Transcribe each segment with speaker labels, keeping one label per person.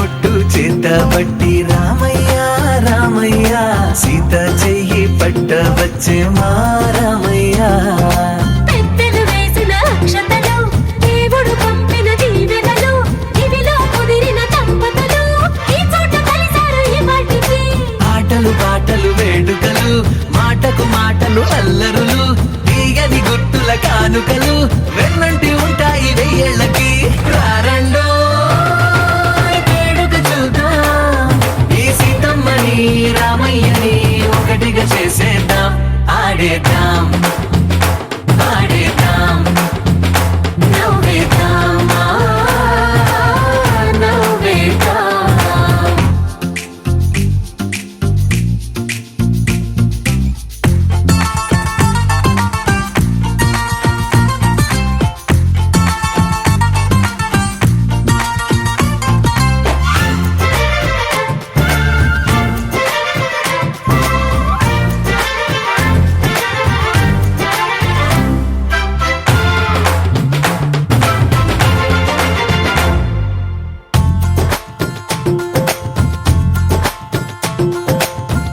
Speaker 1: బొట్టు చేత బట్టి రామయ్య రామయ్య సీత చెయ్యి పట్ట వచ్చే మా రామయ్య
Speaker 2: పెద్దలు వేసిన అక్షతలు దేవుడు పంపిన దీవెనలు ఇవిలో కుదిరిన దంపతులు ఈ చోట కలిసారు ఈ వాటికి
Speaker 1: ఆటలు పాటలు వేడుకలు మాటకు మాటలు అల్లరులు తీయని గుర్తుల కానుకలు వెన్నంటి ఉంటాయి వెయ్యేళ్ళకి రారండో వేడుక చూద్దాం ఈ సీతమ్మని రామయ్యని ఒకటిగా చేసేద్దాం ఆడేద్దాం ఆడేద్దాం నవ్వేద్దాం నవ్వేద్దాం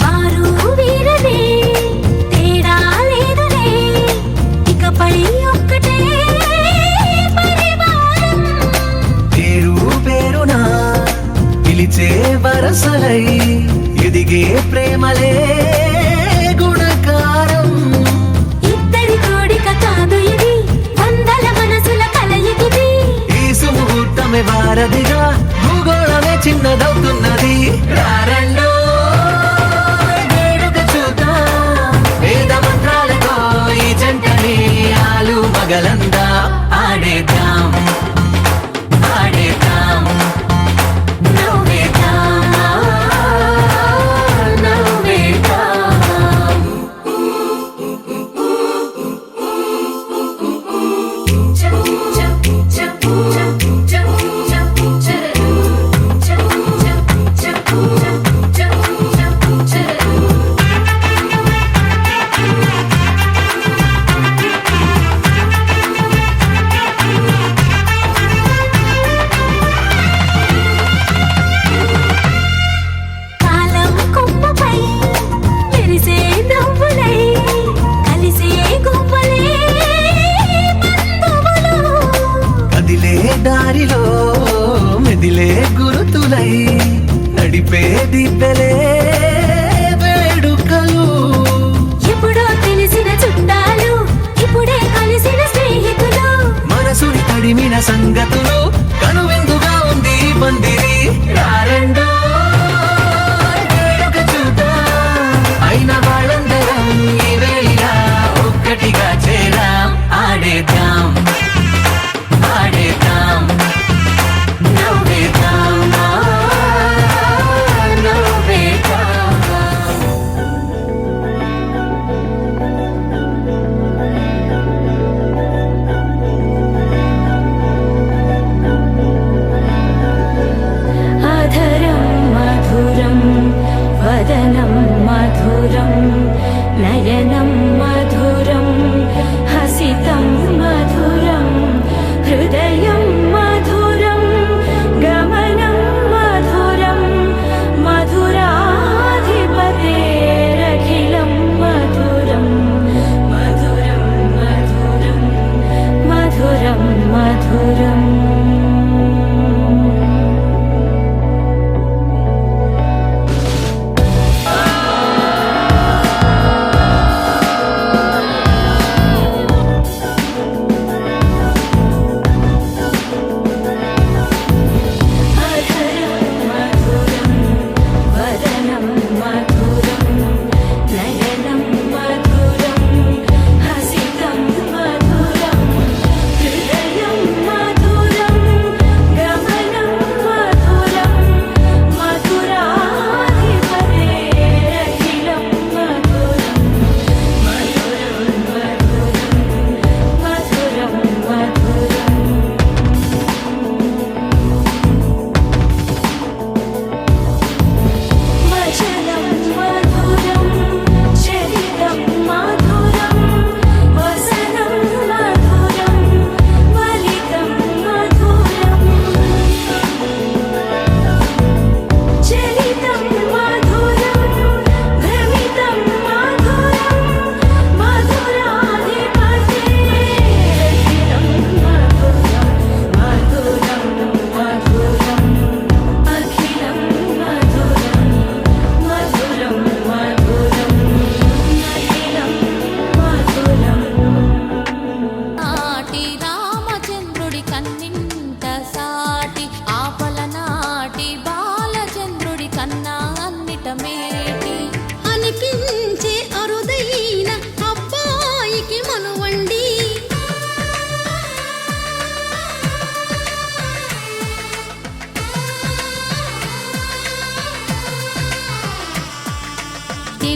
Speaker 2: వారు వీరనే తేడా లేదులే ఇకపై ఒక్కటే పరివారం
Speaker 1: పేరు పేరునా పిలిచే వరసలై ఎదిగే ప్రేమలే గుణకారం
Speaker 2: ఇద్దరి కోడిక కాదు ఇది వందల మనసుల కలయికిది
Speaker 1: ఈ సుముహూర్తమే వారధిగా భూగోళమే చిన్నదవుతున్నది రారండో వేడుక చూద్దాం వేద మంత్రాలతో ఈ జంటని ఆలు మగలందా ఆడేద్దాం ఆడేద్దాం నవ్వేద్దాం నవ్వేద్దాం
Speaker 2: కాలం కొమ్మపై మెరిసే నవ్వులై కలిసే గువ్వలే బంధువులు
Speaker 1: కదిలే దారిలో మెదిలే గురుతులై నడిపే దిబ్బెలే వేడుకలు
Speaker 2: ఎప్పుడో తెలిసిన చుట్టాలు ఇప్పుడే కలిసిన స్నేహితులు
Speaker 1: మనసుని తడిమిన సంగతులు కనువిందుగా ఉంది ఈ పందిరి రారండో వేడుక చూద్దాం అయిన వాళ్ళందరం ఈ వేళ ఒక్కటిగా చేరాం ఆడేద్దాం ఆడేద్దాం నవ్వేద్దాం నవ్వేద్దాం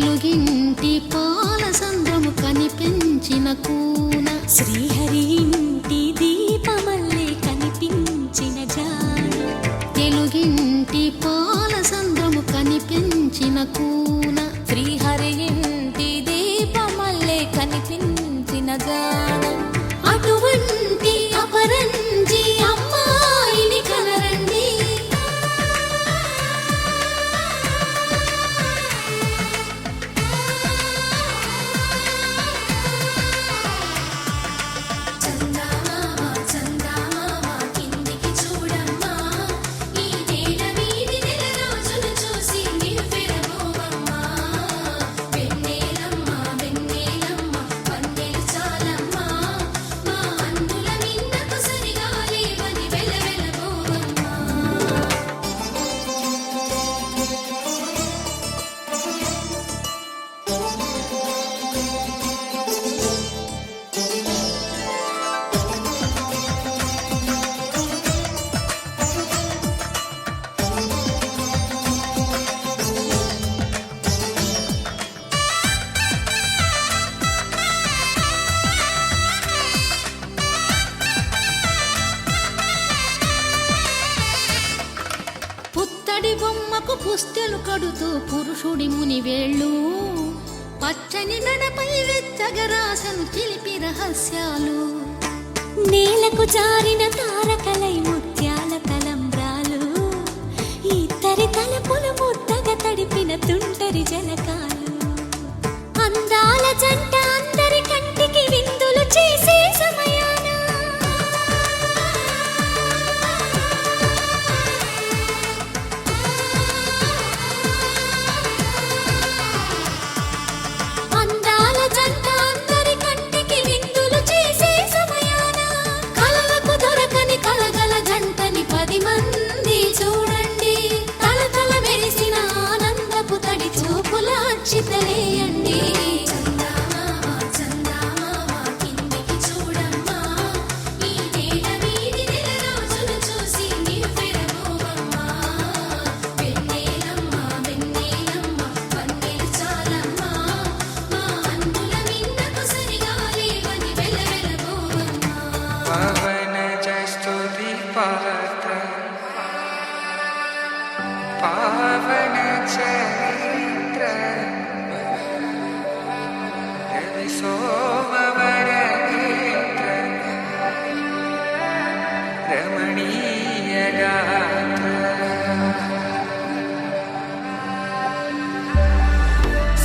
Speaker 2: తెలుగింటి పాల సంద్రము కనిపించిన కూన శ్రీహరి ఇంటి దీపమల్లే కనిపించిన జాన తెలుగింటి పాల సంద్రము కనిపించిన కూన శ్రీహరి ఇంటి దీపమల్లే కనిపించిన జాన అటువంటి అపరంజి అమ్మాయిని కనరండి పుత్తడి బొమ్మకు పుస్తెలు కడుతూ పురుషుడి ముని వేళ్ళు పచ్చని నడపై వెచ్చగరాసను చిలిపి రహస్యాలు నేలకు జారిన తారకలై ముత్యాల తలంబ్రాలు ఇద్దరి తలపులు ముద్దగా తడిపిన తుంటరి జలకాలు అందాల జంట అందరి కంటికి విందులు చేసే సమయాన అందాల జంట అందరి కంటికి విందులు చేసే సమయాన కలలకు దొరకని కలగల జంటని 10 మంది చూడండి తలతల మెరిసిన ఆనందపు తడి చూపుల అచ్చితలేయండి
Speaker 3: పవన జస్తుతి పాత్ర పావన చరిత్ర రవి సోమవర నేత్ర రమణీయ గాత్ర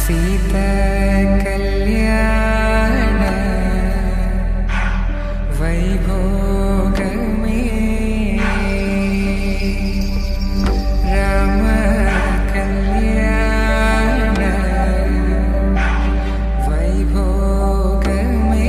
Speaker 3: సీత కళ్యాణ వైభోగమే రామ కళ్యాణ వైభోగమే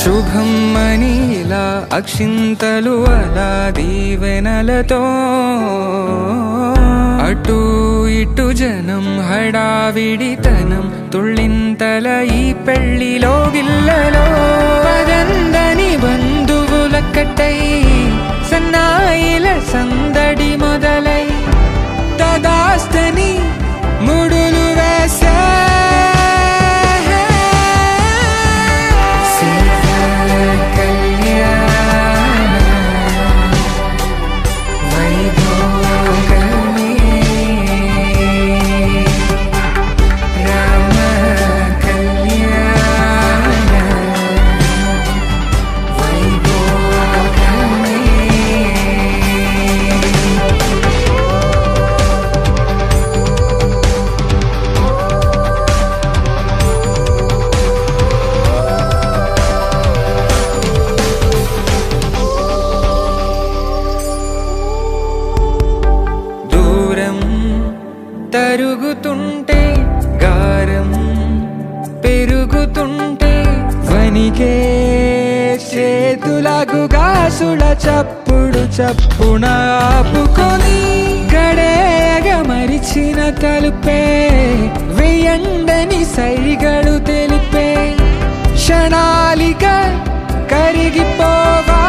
Speaker 3: శుభం మనీలా అక్షింతలు అలా దీవెనలతో అటు ఇటు జనం హడావిడితనం తుళ్ళింతల ఈ పెళ్లిలో గిల్లలో పదందని బంధువులక్కటై సన్నాయిల సందడి మొదలై తదాస్తని ముడులు వేసా తరుగుతుంటే గారం పెరుగుతుంటే వనికే చేతులకు గాసుల చప్పుడు చప్పున ఆపుకొని గడేగ మరి తెరిచిన తలుపే వేయండని సైగలు తెలిపే క్షణాలిక కరిగిపోవా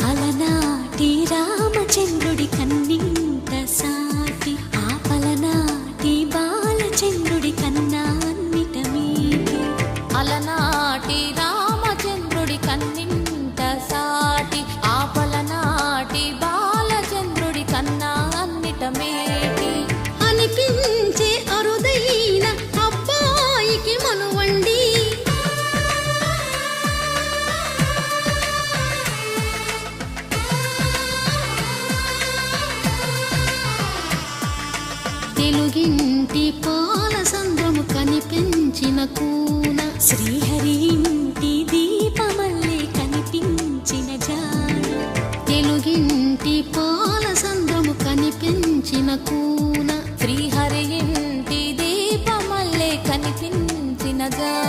Speaker 2: అలనాటి రామచంద్రుడి కన్నింత సాటి ఆపలనాటి బాలచంద్రుడి కన్నా అన్నిట మీటి అలనాటి రామచంద్రుడి కన్నింత సాటి ఆపలనాటి బాలచంద్రుడి కన్నా అన్నిట మేటి అనిపించే అరుదైన అబ్బాయికి మనువండి తెలుగింటి పాల సంద్రము కనిపించిన కూన శ్రీహరి ఇంటి దీపమల్లే కనిపించిన జాడ తెలుగింటి పాల సంద్రము కనిపించిన కూన శ్రీహరి ఇంటి దీపమల్లే కనిపించిన జాడ